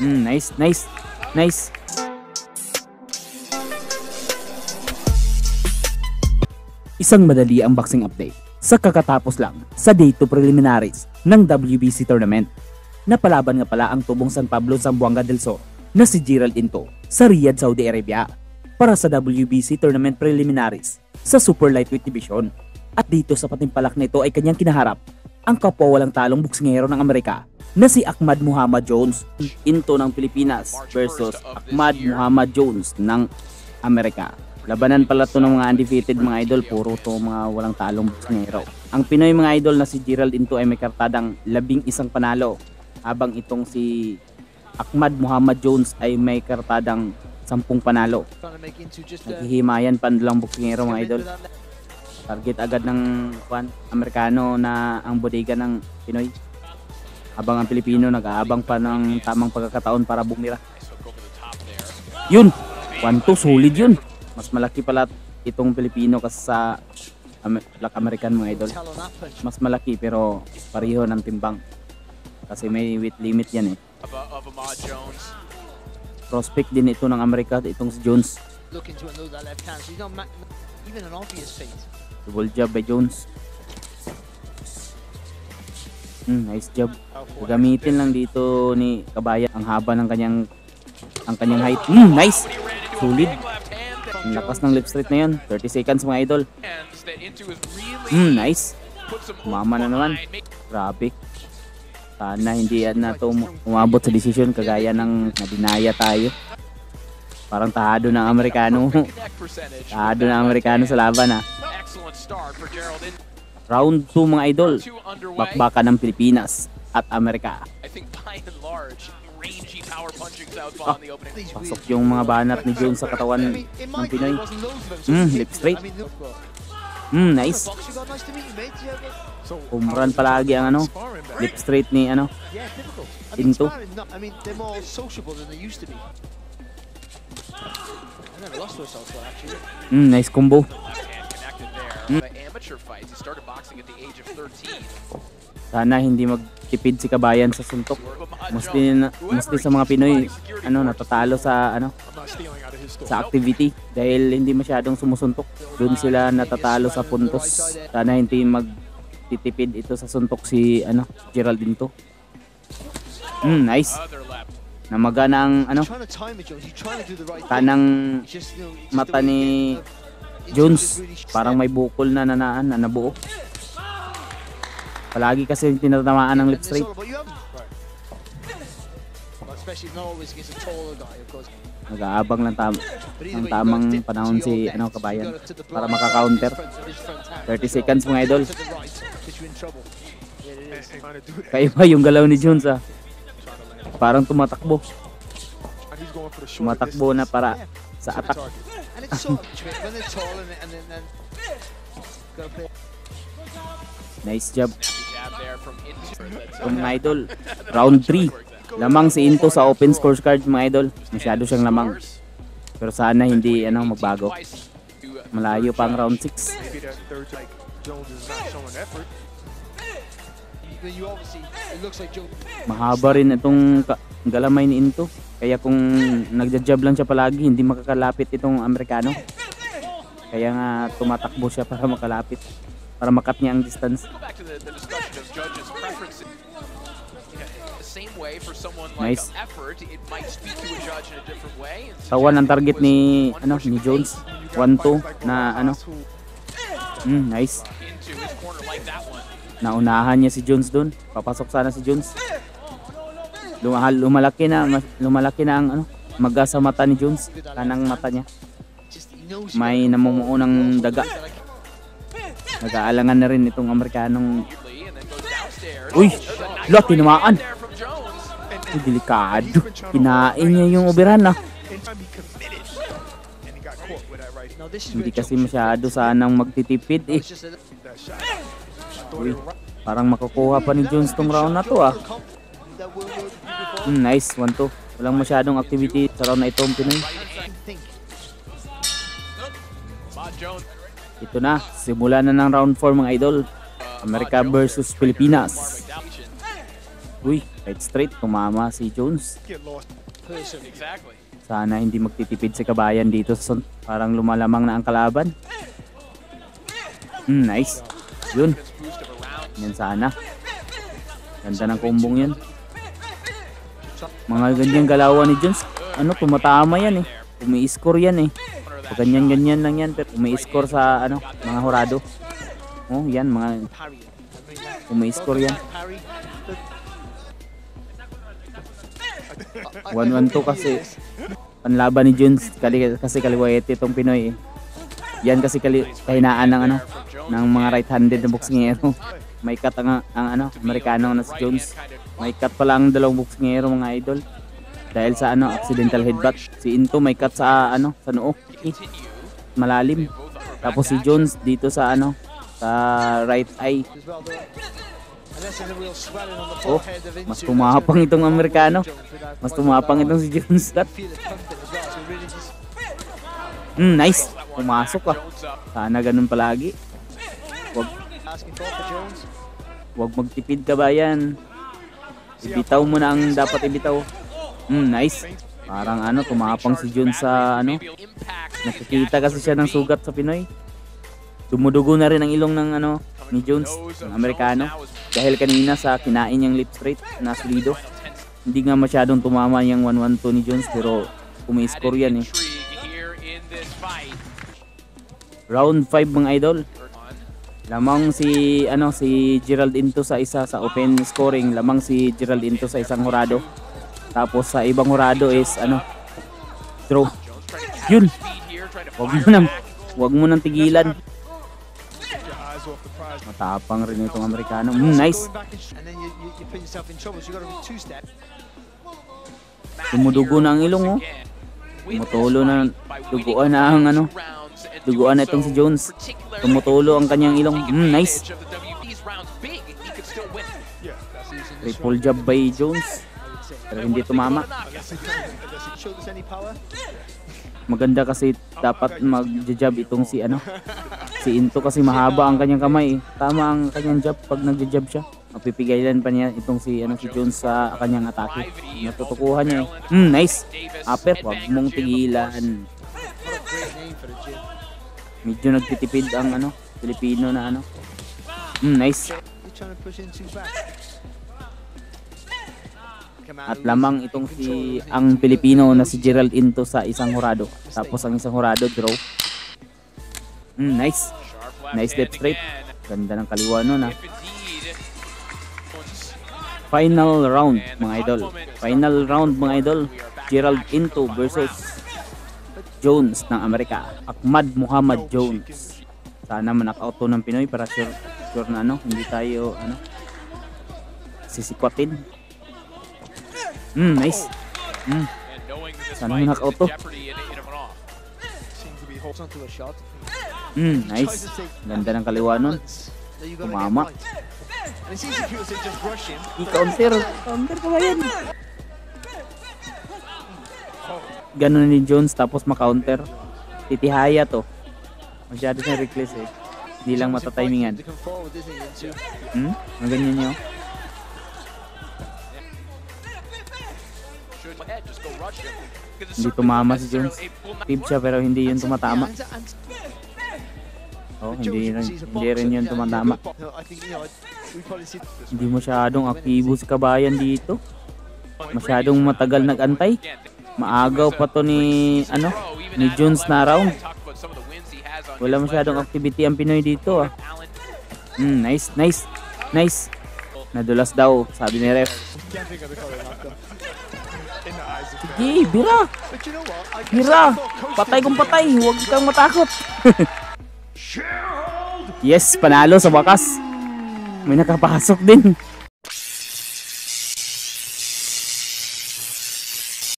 Nice, nice, nice. Isang madali ang boxing update sa kakatapos lang sa Day 2 preliminaries ng WBC tournament. Napalaban nga pala ang tubong San Pablo Zamboanga del Sur na si Gerald Into sa Riyadh, Saudi Arabia para sa WBC tournament preliminaries sa Super Lightweight Division. At dito sa patimpalak nito ay kanyang kinaharap ang kapwa walang talong boksingero ng Amerika na si Ahmad Muhammad Jones. Into ng Pilipinas versus Ahmad Muhammad Jones ng Amerika. Labanan pala to ng mga undefeated mga idol, puro to mga walang talong boksingero. Ang Pinoy mga idol na si Gerald Into ay may kartadang 11 panalo, habang itong si Ahmad Muhammad Jones ay may kartadang 10 panalo. Naghihimayan pa lang boksingero mga idol. Target agad ng Amerikano na ang bodega ng Pinoy, habang ang Pilipino nag-aabang pa ng tamang pagkakataon para bumira. Yun, 1-2, solid yun. Mas malaki pala itong Pilipino kasi sa Black American mga idol. Mas malaki pero pareho ng timbang. Kasi may weight limit yan eh. Prospect din ito ng Amerika, itong si Jones. Double jab by Jones. Nice job. Gagamitin lang dito ni Kabayan ang haba ng kanyang height. Nice. Solid. Ang lakas ng left straight na yun. 30 seconds mga idol. Nice. Mama na naman. Grabe. Sana hindi yan na ito umabot sa decision kagaya ng nadinaya tayo. Parang tahado ng Amerikano. Tahado ng Amerikano sa laban ha. Round 2 mga idol. Bakbakan ng Pilipinas at Amerika. Pasok yung mga banat ni Jones sa katawan ng Pinoy. Lip straight. Nice. Umran palagi ang lip straight ni Into. Nice combo. Sana hindi magtipid si Kabayan sa suntok. Mostly sa mga Pinoy natatalo sa activity dahil hindi masyadong sumusuntok. Doon sila natatalo sa puntos. Sana hindi magtitipid ito sa suntok si Gerald Into. Nice. Namaga ng kanang mata ni Jones, parang may bukol na nabuo. Palagi kasi tinatamaan ng lip straight. Nag-aabang lang ng tamang panahon si Kabayan para maka-counter. 30 seconds mga idol. Kaiba yung galaw ni Jones parang tumatakbo na para sa attack. Nice job. Mga idol, round 3. Lamang si Into sa open scorecard mga idol. Masyado siyang lamang. Pero sana hindi magbago. Malayo pa ang round 6. Mahaba rin itong galamay ni Into. Kaya kung nagja-jab lang siya palagi, hindi makakalapit itong Amerikano. Kaya nga tumatakbo siya para makalapit, para makat niya ang distance. Nice. Tawan ang target ni Jones. 1-2 na nice. Naunahan niya si Jones doon. Papasok sana si Jones. Lumalaki na ang maga sa mata ni Jones. Kanang mata niya may namumuo ng daga. Nag-aalangan na rin itong Amerikanong. Uy, tinamaan. Delikado. Kinain niya yung overhand Hindi kasi masyado sanang magtitipid Uy, parang makukuha pa ni Jones tong round na to Nice, 1-2. Walang masyadong activity sa round na ito ang Pinoy. Ito na, simula na ng round 4 mga idol. America versus Pilipinas. Uy, right straight, tumama si Jones. Exactly. Sana hindi magtitipid si Kabayan dito sa parang lumalamang na ang kalaban. Nice. Yun. Yan sana. Ganda ng kombong yun. Mga ganyan galawan ni Jones. Ano, tumatama yan eh. Umi-score yan eh. Pag ganyan-ganyan lang yan. Pero umi-score sa ano, mga hurado. Oh, yan. Mga umi-score yan. 1-1-2 kasi panlaban ni Jones kasi kaliwete itong Pinoy eh. Yan kasi kahinaan ng ano ng mga right-handed na boksingero. May cut ang ano Amerikano na si Jones. May cut pala ang dalawang boksingero mga idol. Dahil sa ano accidental headbutt. Si Into may cut sa ano sa noo. Malalim. Tapos si Jones dito sa ano sa right eye. Oh, mas tumapang itong Amerikano. Mas tumapang itong si Jones. Nice. Pumasok ah. Sana ganun palagi. Wag magtipid Kabayan. Ibitaw mo na ang dapat ibitaw. Nice. Parang ano, tumapang si Jones sa ano. Nakikita kasi siya ng sugat sa Pinoy. Dumudugo na rin ang ilong ng ano ni Jones, ng Amerikano. Dahil kanina sa kinain niyang lip straight na solido. Hindi nga masyadong tumama yung 1-1-2 ni Jones pero umi-score yan eh. Round 5 mga idol. Lamang si ano si Gerald Into sa isa sa open scoring, lamang si Gerald Into sa isang hurado. Tapos sa ibang hurado is ano draw. Yun. Wag mo nang tigilan. Matapang rin itong Amerikano. Nice. Tumudugo na ang ilong oh. Tumutulo na, duguan na ang ano. Duguan na itong si Jones. Tumutulo ang kanyang ilong. Nice. Triple jab by Jones. Pero hindi tumama. Maganda kasi dapat mag-jab itong si ano. Si Into kasi mahaba ang kanyang kamay. Tama ang kanyang jab pag nag-jab siya. Mapipigilan pa niya itong si ano si Jones sa kanyang atake. Natutukuhan niya eh. Nice. Upper, wag mong tigilan. Medyo nagtitipid ang ano, Pilipino na ano. Nice. At lamang itong ang Pilipino na si Gerald Into sa isang hurado. Tapos ang isang hurado draw. Nice. Nice left straight. Ganda ng kaliwa nun ah. Final round mga idol. Final round mga idol. Gerald Into versus Jones ng Amerika. Ahmad Muhammad Jones. Sana ma-knockout to ng Pinoy para sure na ano, hindi tayo ano sisikwatin. Nice. Sana ma-knockout to. Nice. Ganda ng kaliwa nun. Tumama. I-counter. Counter pa ba yan? Ganun ni Jones tapos ma-counter. Titihaya to. Masyado siyang reckless eh. Hindi lang matatimingan. Ang ganyan nyo. Hindi tumama si Jones. Tip siya pero hindi yun tumatama. Oh, hindi rin yun tumatama. Hindi masyadong aktibo si Kabayan dito. Masyadong matagal nag-antay. Maagaw pa to ni ano ni Jones na round. Wala masyadong activity ang Pinoy dito ah. Nice. Nadulas daw sabi ni ref. Sige, bira. Patay kung patay, huwag kang matakot. Yes, panalo sa wakas. May nakapasok din.